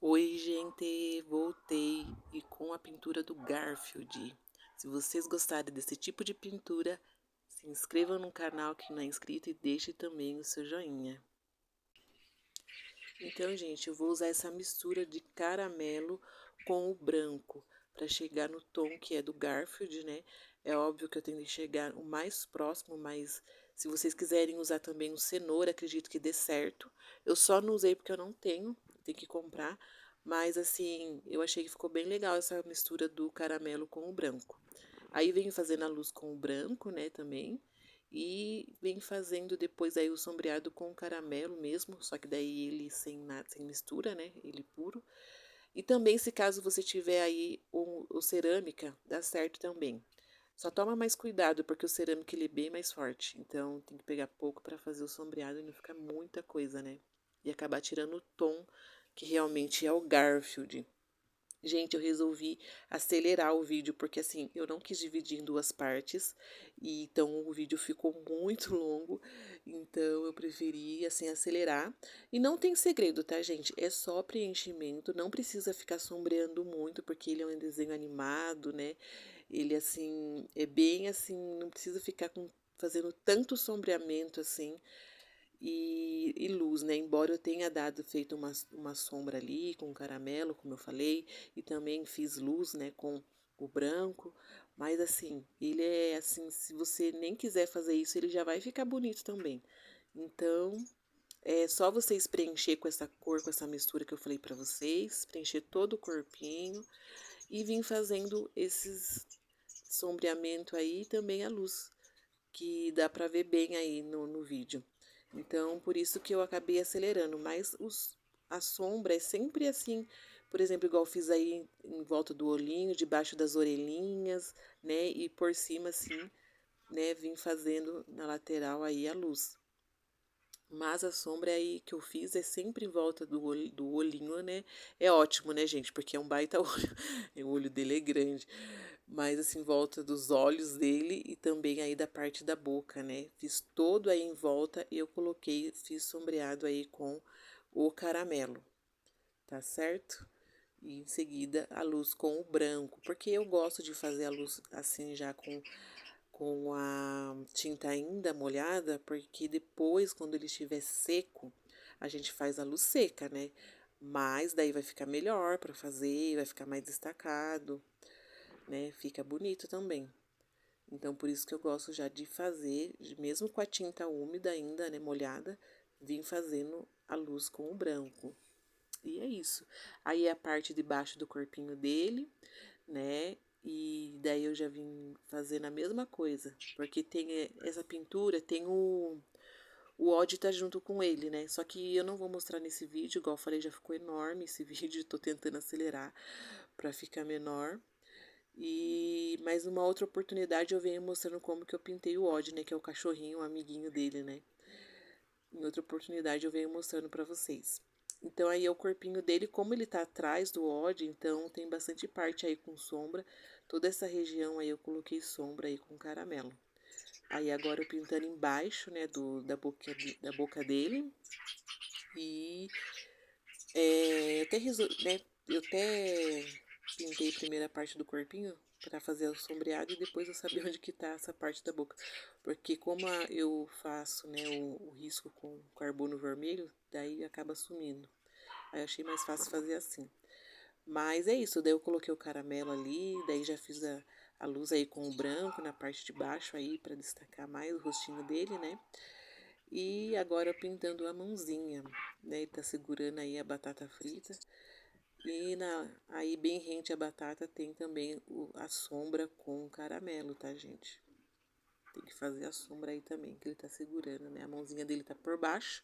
Oi, gente, voltei e com a pintura do Garfield. Se vocês gostarem desse tipo de pintura, se inscrevam no canal que não é inscrito e deixe também o seu joinha. Então, gente, eu vou usar essa mistura de caramelo com o branco para chegar no tom que é do Garfield, né? É óbvio que eu tenho que chegar o mais próximo, mas se vocês quiserem usar também o cenoura, acredito que dê certo. Eu só não usei porque eu não tenho, tem que comprar. Mas assim, eu achei que ficou bem legal essa mistura do caramelo com o branco. Aí venho fazendo a luz com o branco, né, também. E vem fazendo depois aí o sombreado com caramelo mesmo, só que daí ele sem nada, sem mistura, né? Ele puro. E também, se caso você tiver aí o cerâmica, dá certo também. Só toma mais cuidado, porque o cerâmica ele é bem mais forte. Então tem que pegar pouco para fazer o sombreado e não ficar muita coisa, né? E acabar tirando o tom que realmente é o Garfield. Gente, eu resolvi acelerar o vídeo, porque assim, eu não quis dividir em duas partes, e então o vídeo ficou muito longo, então eu preferi, assim, acelerar. E não tem segredo, tá, gente? É só preenchimento, não precisa ficar sombreando muito, porque ele é um desenho animado, né? Ele, assim, é bem assim, não precisa ficar fazendo tanto sombreamento, assim, e luz, né? Embora eu tenha feito uma sombra ali com caramelo, como eu falei, e também fiz luz, né, com o branco, mas assim, ele é assim, se você nem quiser fazer isso, ele já vai ficar bonito também. Então, é só vocês preencher com essa cor, com essa mistura que eu falei pra vocês, preencher todo o corpinho e vir fazendo esses sombreamento aí e também a luz, que dá pra ver bem aí no vídeo. Então, por isso que eu acabei acelerando. Mas a sombra é sempre assim, por exemplo, igual eu fiz aí em volta do olhinho, debaixo das orelhinhas, né? E por cima, assim, né? Vim fazendo na lateral aí a luz. Mas a sombra aí que eu fiz é sempre em volta do olhinho, né? É ótimo, né, gente? Porque é um baita olho. O olho dele é grande. Mas assim, em volta dos olhos dele e também aí da parte da boca, né? Fiz todo aí em volta e eu coloquei, fiz sombreado aí com o caramelo, tá certo? E em seguida a luz com o branco, porque eu gosto de fazer a luz assim já com a tinta ainda molhada, porque depois, quando ele estiver seco, a gente faz a luz seca, né? Mas daí vai ficar melhor para fazer, vai ficar mais destacado, né? Fica bonito também. Então, por isso que eu gosto já de fazer, mesmo com a tinta úmida ainda, né, molhada, vim fazendo a luz com o branco. E é isso. Aí a parte de baixo do corpinho dele, né? E daí eu já vim fazendo a mesma coisa, porque tem essa pintura, tem o ódio tá junto com ele, né? Só que eu não vou mostrar nesse vídeo, igual eu falei, já ficou enorme esse vídeo, tô tentando acelerar para ficar menor. E mais uma outra oportunidade eu venho mostrando como que eu pintei o Odd, né, que é o cachorrinho, o amiguinho dele, né? Em outra oportunidade eu venho mostrando pra vocês. Então aí é o corpinho dele, como ele tá atrás do Odd, então tem bastante parte aí com sombra. Toda essa região aí eu coloquei sombra aí com caramelo. Aí agora eu pintando embaixo, né, da boca dele. E eu até pintei a primeira parte do corpinho para fazer o sombreado e depois eu sabia onde que tá essa parte da boca. Porque como eu faço, né, o risco com carbono vermelho, daí acaba sumindo. Aí eu achei mais fácil fazer assim. Mas é isso, daí eu coloquei o caramelo ali, daí já fiz a luz aí com o branco na parte de baixo aí para destacar mais o rostinho dele, né? E agora pintando a mãozinha, né? Ele tá segurando aí a batata frita. E aí, bem rente a batata, tem também a sombra com caramelo, tá, gente? Tem que fazer a sombra aí também, que ele tá segurando, né? A mãozinha dele tá por baixo.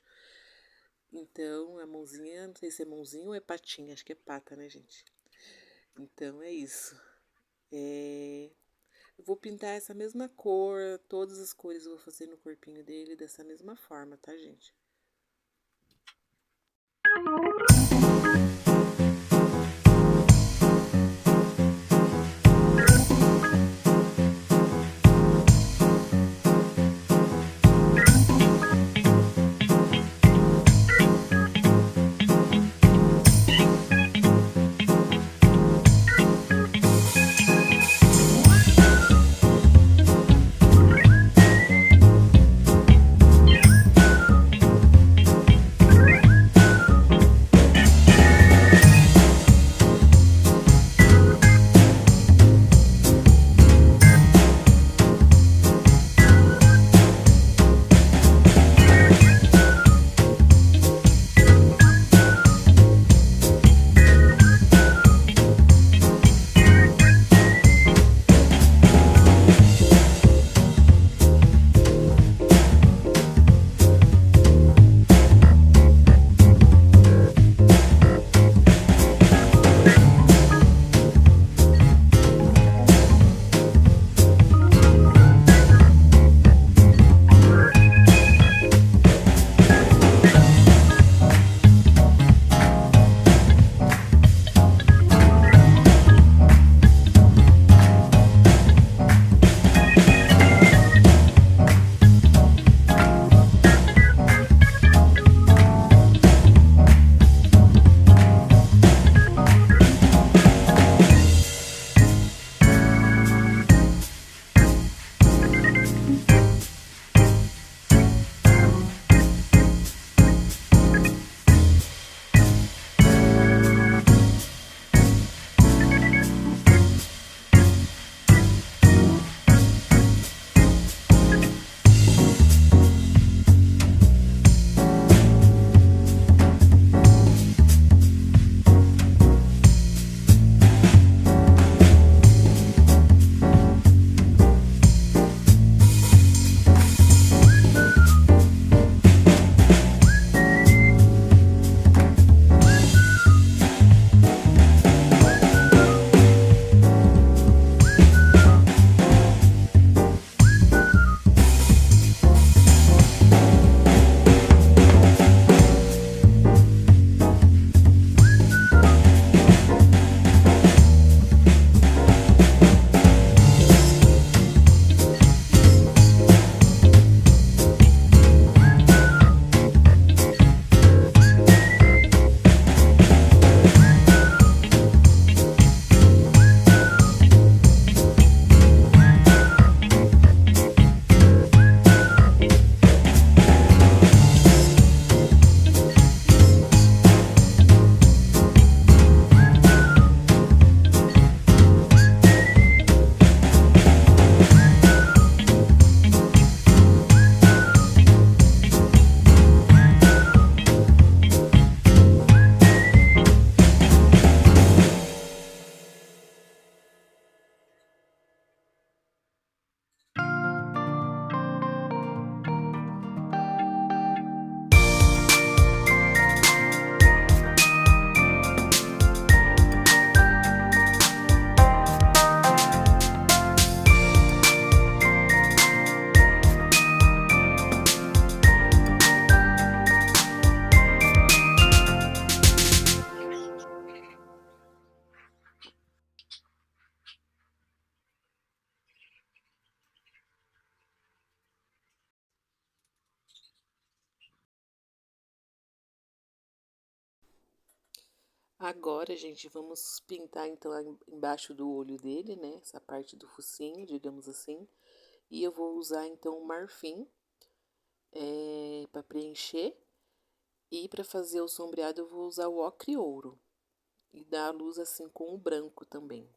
Então, a mãozinha, não sei se é mãozinha ou é patinha, acho que é pata, né, gente? Então, é isso. Eu vou pintar essa mesma cor, todas as cores eu vou fazer no corpinho dele dessa mesma forma, tá, gente? Agora, gente, vamos pintar então embaixo do olho dele, né? Essa parte do focinho, digamos assim. E eu vou usar então o marfim para preencher. E para fazer o sombreado eu vou usar o ocre ouro. E dar a luz assim com o branco também.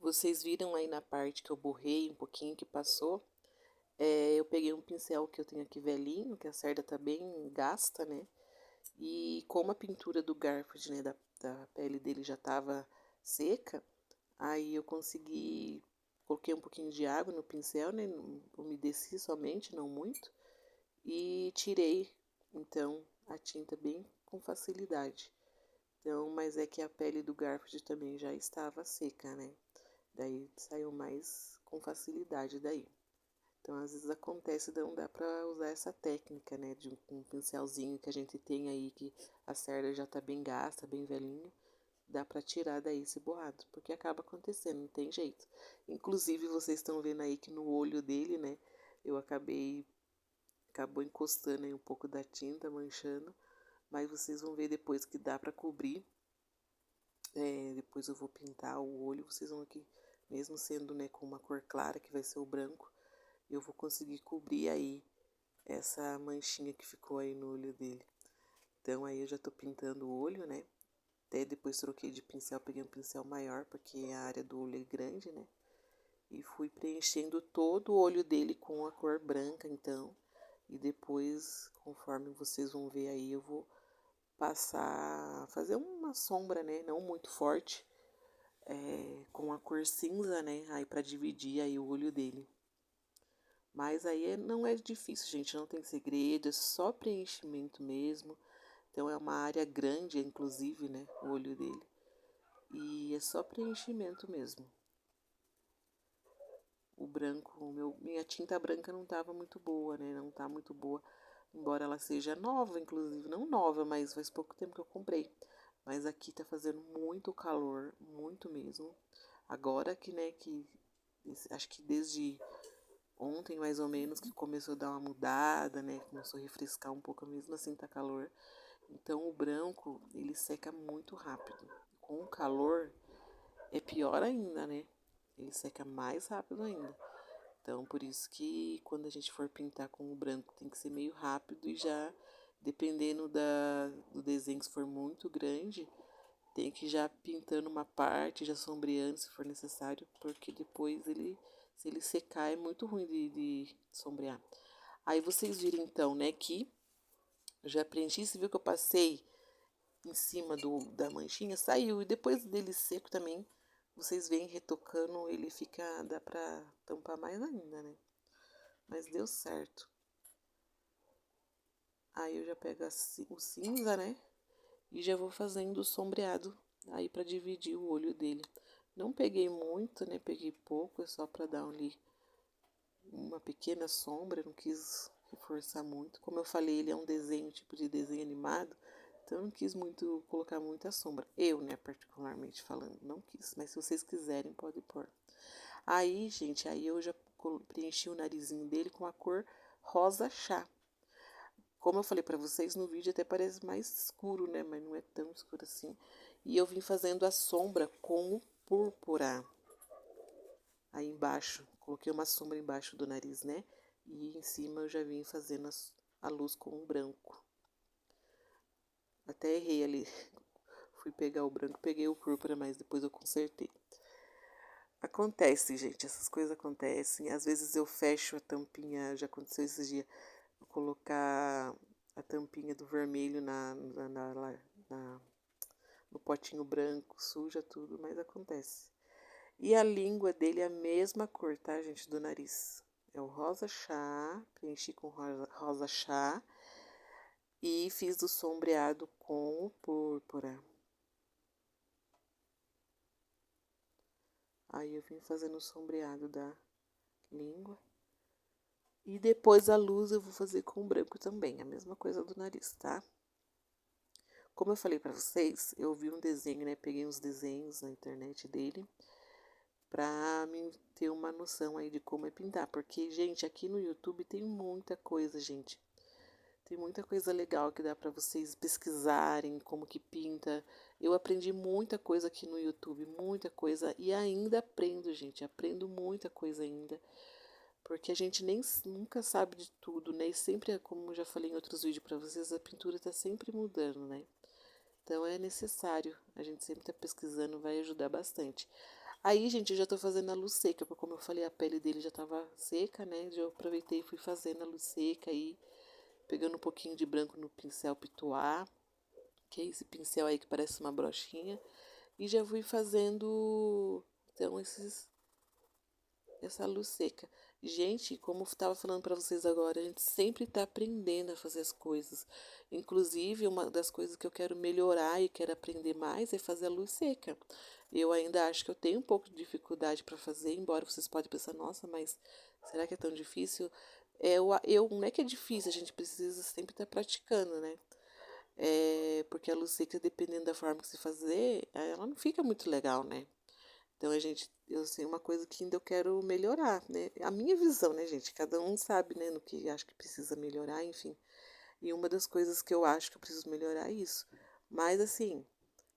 Vocês viram aí na parte que eu borrei um pouquinho que passou? Eu peguei um pincel que eu tenho aqui velhinho, que a cerda tá bem gasta, né? E como a pintura do Garfield, né, da pele dele já tava seca, aí eu consegui, coloquei um pouquinho de água no pincel, né? Umedeci somente, não muito, e tirei, então, a tinta bem com facilidade. Então, mas é que a pele do Garfield também já estava seca, né? Daí saiu mais com facilidade daí. Então, às vezes acontece, não dá pra usar essa técnica, né? De um pincelzinho que a gente tem aí, que a cerda já tá bem gasta, bem velhinho. Dá pra tirar daí esse borrado, porque acaba acontecendo, não tem jeito. Inclusive, vocês estão vendo aí que no olho dele, né? Eu acabou encostando aí um pouco da tinta, manchando. Mas vocês vão ver depois que dá pra cobrir. Depois eu vou pintar o olho, vocês vão aqui, mesmo sendo, né, com uma cor clara, que vai ser o branco, eu vou conseguir cobrir aí essa manchinha que ficou aí no olho dele. Então aí eu já tô pintando o olho, né? Até depois troquei de pincel, peguei um pincel maior, porque a área do olho é grande, né? E fui preenchendo todo o olho dele com a cor branca, então. E depois, conforme vocês vão ver aí, eu vou passar, fazer uma sombra, né? Não muito forte, com a cor cinza, né? Aí pra dividir aí o olho dele. Mas aí não é difícil, gente, não tem segredo, é só preenchimento mesmo. Então é uma área grande, inclusive, né, o olho dele. E é só preenchimento mesmo. O branco, minha tinta branca não tava muito boa, né, não tá muito boa. Embora ela seja nova, inclusive, não nova, mas faz pouco tempo que eu comprei. Mas aqui tá fazendo muito calor, muito mesmo. Agora que, né, acho que desde ontem, mais ou menos, que começou a dar uma mudada, né? Começou a refrescar um pouco, mesmo assim tá calor. Então, o branco, ele seca muito rápido. Com o calor, é pior ainda, né? Ele seca mais rápido ainda. Então, por isso que quando a gente for pintar com o branco, tem que ser meio rápido e já, dependendo do desenho, se for muito grande, tem que ir já pintando uma parte, já sombreando se for necessário, porque depois se ele secar, é muito ruim de sombrear. Aí vocês viram então, né, que eu já preenchi, você viu que eu passei em cima da manchinha, saiu. E depois dele seco também, vocês veem retocando, ele fica, dá pra tampar mais ainda, né? Mas deu certo. Aí eu já pego o cinza, né? E já vou fazendo o sombreado aí pra dividir o olho dele. Não peguei muito, né? Peguei pouco, é só pra dar ali uma pequena sombra, não quis reforçar muito. Como eu falei, ele é um desenho, tipo de desenho animado, então eu não quis muito colocar muita sombra. Eu, né, particularmente falando, não quis, mas se vocês quiserem, pode pôr. Aí, gente, aí eu já preenchi o narizinho dele com a cor rosa chá. Como eu falei pra vocês no vídeo, até parece mais escuro, né, mas não é tão escuro assim. E eu vim fazendo a sombra com o púrpura. Aí embaixo, coloquei uma sombra embaixo do nariz, né? E em cima eu já vim fazendo a luz com o branco. Até errei ali. Fui pegar o branco, peguei o púrpura, mas depois eu consertei. Acontece, gente, essas coisas acontecem. Às vezes eu fecho a tampinha, já aconteceu esses dias, vou colocar a tampinha do vermelho no potinho branco, suja tudo, mas acontece. E a língua dele é a mesma cor, tá, gente, do nariz. É o rosa chá, preenchi com rosa chá. E fiz o sombreado com o púrpura. púrpura. Aí eu vim fazendo o sombreado da língua. E depois a luz eu vou fazer com o branco também, a mesma coisa do nariz, tá? Como eu falei pra vocês, eu vi um desenho, né? Peguei uns desenhos na internet dele pra mim ter uma noção aí de como é pintar. Porque, gente, aqui no YouTube tem muita coisa, gente. Tem muita coisa legal que dá pra vocês pesquisarem como que pinta. Eu aprendi muita coisa aqui no YouTube, muita coisa. E ainda aprendo, gente. Aprendo muita coisa ainda. Porque a gente nem nunca sabe de tudo, né? E sempre, como eu já falei em outros vídeos pra vocês, a pintura tá sempre mudando, né? Então é necessário. A gente sempre tá pesquisando, vai ajudar bastante. Aí, gente, eu já tô fazendo a luz seca, porque como eu falei, a pele dele já tava seca, né? Eu aproveitei e fui fazendo a luz seca aí, pegando um pouquinho de branco no pincel Pituá, que é esse pincel aí que parece uma brochinha, e já fui fazendo, então, essa luz seca. Gente, como eu estava falando para vocês agora, a gente sempre está aprendendo a fazer as coisas. Inclusive, uma das coisas que eu quero melhorar e quero aprender mais é fazer a luz seca. Eu ainda acho que eu tenho um pouco de dificuldade para fazer, embora vocês podem pensar, nossa, mas será que é tão difícil? Não é que é difícil, a gente precisa sempre estar praticando, né? Porque a luz seca, dependendo da forma que você fazer, ela não fica muito legal, né? Então, eu sei uma coisa que ainda eu quero melhorar, né? A minha visão, né, gente? Cada um sabe, né, no que acha que precisa melhorar, enfim. E uma das coisas que eu acho que eu preciso melhorar é isso. Mas, assim,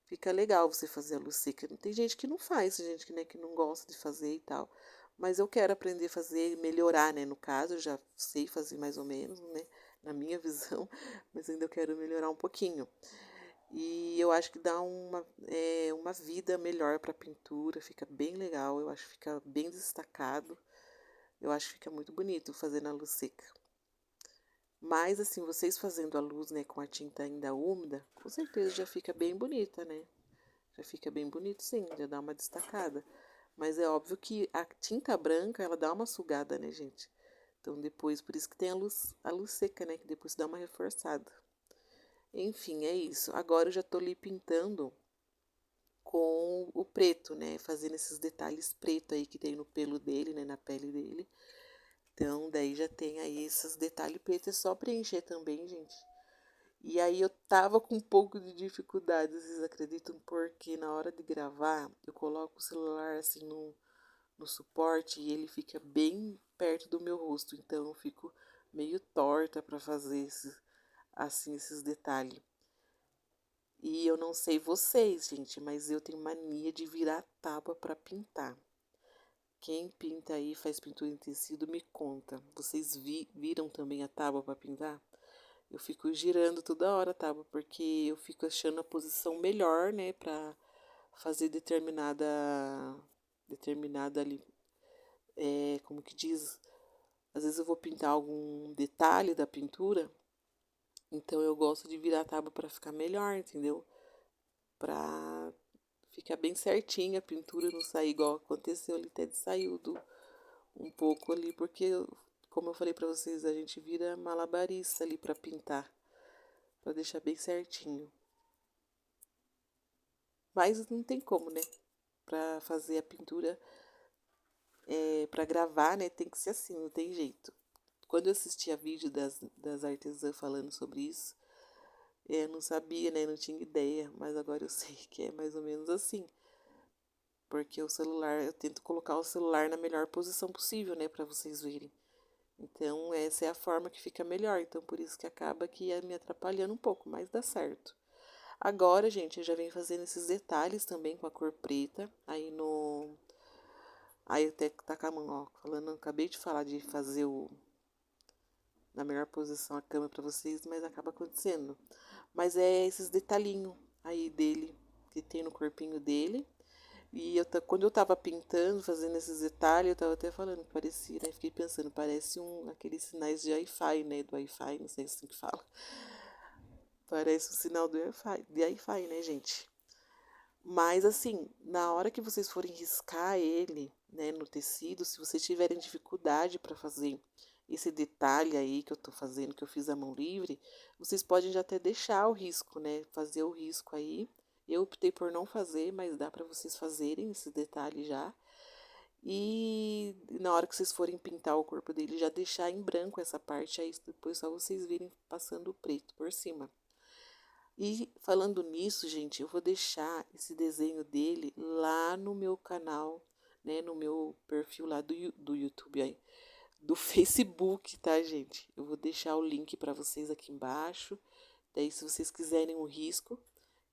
fica legal você fazer a luz seca. Tem gente que não faz, tem gente que, né, que não gosta de fazer e tal. Mas eu quero aprender a fazer e melhorar, né? No caso, eu já sei fazer mais ou menos, né? Na minha visão, mas ainda eu quero melhorar um pouquinho. E eu acho que dá uma vida melhor para a pintura, fica bem legal, eu acho que fica bem destacado. Eu acho que fica muito bonito fazendo a luz seca. Mas assim, vocês fazendo a luz, né, com a tinta ainda úmida, com certeza já fica bem bonita, né? Já fica bem bonito sim, já dá uma destacada. Mas é óbvio que a tinta branca, ela dá uma sugada, né, gente? Então depois, por isso que tem a luz seca, né, que depois dá uma reforçada. Enfim, é isso. Agora eu já tô ali pintando com o preto, né? Fazendo esses detalhes preto aí que tem no pelo dele, né? Na pele dele. Então, daí já tem aí esses detalhes pretos. É só preencher também, gente. E aí eu tava com um pouco de dificuldade, vocês acreditam? Porque na hora de gravar, eu coloco o celular assim no suporte e ele fica bem perto do meu rosto. Então eu fico meio torta para fazer esses detalhes. E eu não sei vocês, gente, mas eu tenho mania de virar tábua para pintar. Quem pinta aí, faz pintura em tecido, me conta. Vocês viram também a tábua para pintar? Eu fico girando toda hora a tábua, porque eu fico achando a posição melhor, né, para fazer determinada ali, como que diz? Às vezes eu vou pintar algum detalhe da pintura, então eu gosto de virar a tábua para ficar melhor, entendeu? Pra ficar bem certinha a pintura, não sair igual aconteceu ali, até saiu um pouco ali, porque, como eu falei pra vocês, a gente vira malabarista ali pra pintar, pra deixar bem certinho. Mas não tem como, né? Pra fazer a pintura, pra gravar, né? Tem que ser assim, não tem jeito. Quando eu assistia vídeo das artesãs falando sobre isso, eu não sabia, né? Não tinha ideia, mas agora eu sei que é mais ou menos assim. Porque o celular, eu tento colocar o celular na melhor posição possível, né, para vocês verem. Então, essa é a forma que fica melhor. Então, por isso que acaba que ia me atrapalhando um pouco, mas dá certo. Agora, gente, eu já venho fazendo esses detalhes também com a cor preta. Aí eu até tá com a mão, ó, falando, acabei de falar de fazer na melhor posição a câmera para vocês, mas acaba acontecendo. Mas é esses detalhinhos aí dele, que tem no corpinho dele. E quando eu tava pintando, fazendo esses detalhes, eu tava até falando que parecia, né? Fiquei pensando, parece aqueles sinais de Wi-Fi, né? Do Wi-Fi, não sei assim que fala. Parece o sinal do Wi-Fi, de Wi-Fi, né, gente? Mas assim, na hora que vocês forem riscar ele, né, no tecido, se vocês tiverem dificuldade para fazer esse detalhe aí que eu tô fazendo, que eu fiz à mão livre, vocês podem já até deixar o risco, né? Fazer o risco aí. Eu optei por não fazer, mas dá para vocês fazerem esse detalhe já. E na hora que vocês forem pintar o corpo dele, já deixar em branco essa parte aí, depois só vocês virem passando o preto por cima. E falando nisso, gente, eu vou deixar esse desenho dele lá no meu canal, né, no meu perfil lá do YouTube aí, do Facebook, tá, gente? Eu vou deixar o link para vocês aqui embaixo. Daí, se vocês quiserem o risco,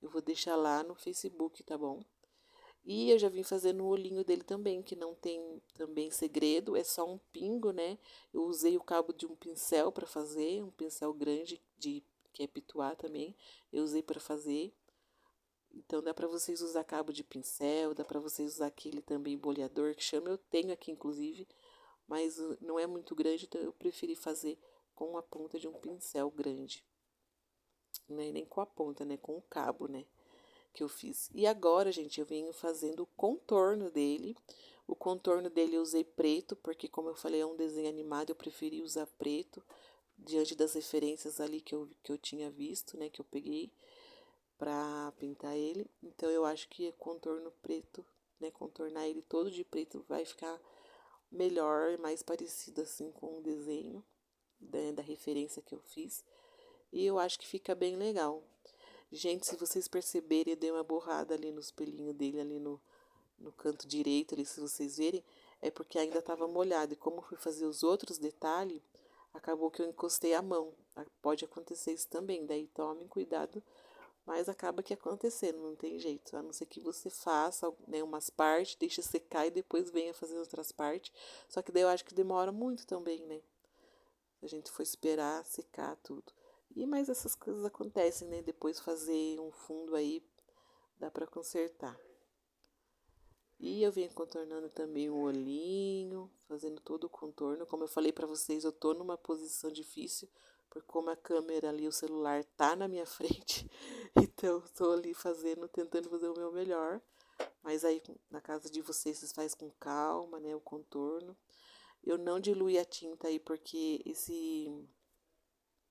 eu vou deixar lá no Facebook, tá bom? E eu já vim fazendo o olhinho dele também, que não tem também segredo, é só um pingo, né? Eu usei o cabo de um pincel para fazer, um pincel grande de que é pituá também. Eu usei para fazer. Então dá para vocês usar cabo de pincel, dá para vocês usar aquele também boleador que chama, eu tenho aqui inclusive, mas não é muito grande, então eu preferi fazer com a ponta de um pincel grande. Não é nem com a ponta, né? Com o cabo, né? Que eu fiz. E agora, gente, eu venho fazendo o contorno dele. O contorno dele eu usei preto, porque como eu falei, é um desenho animado, eu preferi usar preto, diante das referências ali que eu tinha visto, né, que eu peguei para pintar ele. Então eu acho que contorno preto, né, contornar ele todo de preto vai ficar melhor, mais parecido assim com o desenho, né, da referência que eu fiz. E eu acho que fica bem legal. Gente, se vocês perceberem, eu dei uma borrada ali nos pelinhos dele, ali no canto direito, ali, se vocês verem, é porque ainda estava molhado. E como eu fui fazer os outros detalhes, acabou que eu encostei a mão. Pode acontecer isso também, daí tomem cuidado, mas acaba que acontecendo, não tem jeito. A não ser que você faça, né, umas partes, deixe secar e depois venha fazer outras partes. Só que daí eu acho que demora muito também, né? Se a gente for esperar secar tudo. E mais essas coisas acontecem, né? Depois fazer um fundo aí, dá para consertar. E eu venho contornando também o olhinho, fazendo todo o contorno. Como eu falei para vocês, eu tô numa posição difícil, porque como a câmera ali, o celular tá na minha frente, então eu tô ali fazendo, tentando fazer o meu melhor. Mas aí na casa de vocês, vocês fazem com calma, né, o contorno. Eu não diluí a tinta aí, porque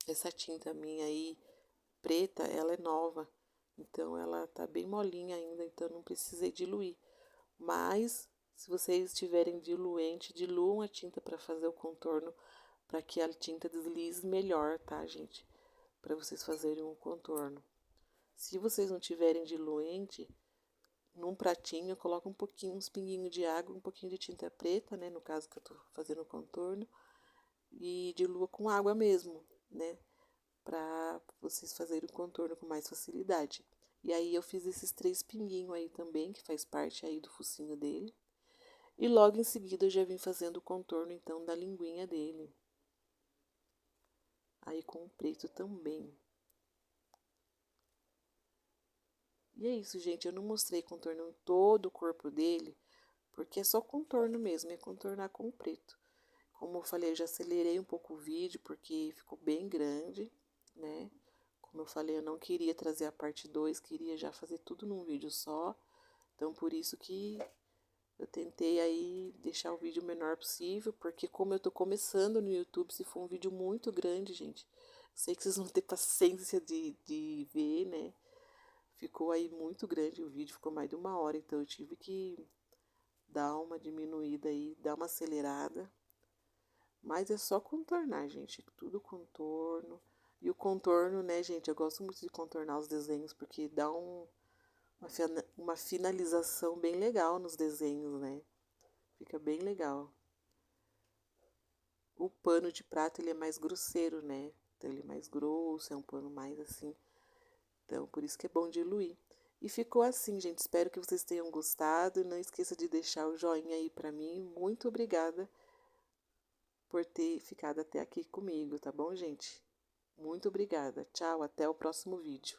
essa tinta minha aí, preta, ela é nova. Então ela tá bem molinha ainda, então não precisei diluir. Mas, se vocês tiverem diluente, diluam a tinta para fazer o contorno, para que a tinta deslize melhor, tá, gente? Para vocês fazerem um contorno. Se vocês não tiverem diluente, num pratinho, coloca um pouquinho, uns pinguinhos de água, um pouquinho de tinta preta, né? No caso que eu tô fazendo o contorno, e dilua com água mesmo, né? Para vocês fazerem o contorno com mais facilidade. E aí eu fiz esses 3 pinguinhos aí também, que faz parte aí do focinho dele. E logo em seguida eu já vim fazendo o contorno então da linguinha dele. Aí com o preto também. E é isso, gente. Eu não mostrei contornando todo o corpo dele, porque é só contorno mesmo, é contornar com o preto. Como eu falei, eu já acelerei um pouco o vídeo, porque ficou bem grande, né? Como eu falei, eu não queria trazer a parte 2, queria já fazer tudo num vídeo só. Então, por isso que eu tentei aí deixar o vídeo o menor possível, porque como eu tô começando no YouTube, se for um vídeo muito grande, gente, sei que vocês vão ter paciência de ver, né? Ficou aí muito grande o vídeo, ficou mais de 1 hora, então eu tive que dar uma diminuída aí, dar uma acelerada. Mas é só contornar, gente, tudo contorno. E o contorno, né, gente, eu gosto muito de contornar os desenhos, porque dá uma finalização bem legal nos desenhos, né? Fica bem legal. O pano de prato, ele é mais grosseiro, né? Então, ele é mais grosso, é um pano mais assim. Então, por isso que é bom diluir. E ficou assim, gente. Espero que vocês tenham gostado. Não esqueça de deixar o joinha aí pra mim. Muito obrigada por ter ficado até aqui comigo, tá bom, gente? Muito obrigada. Tchau, até o próximo vídeo.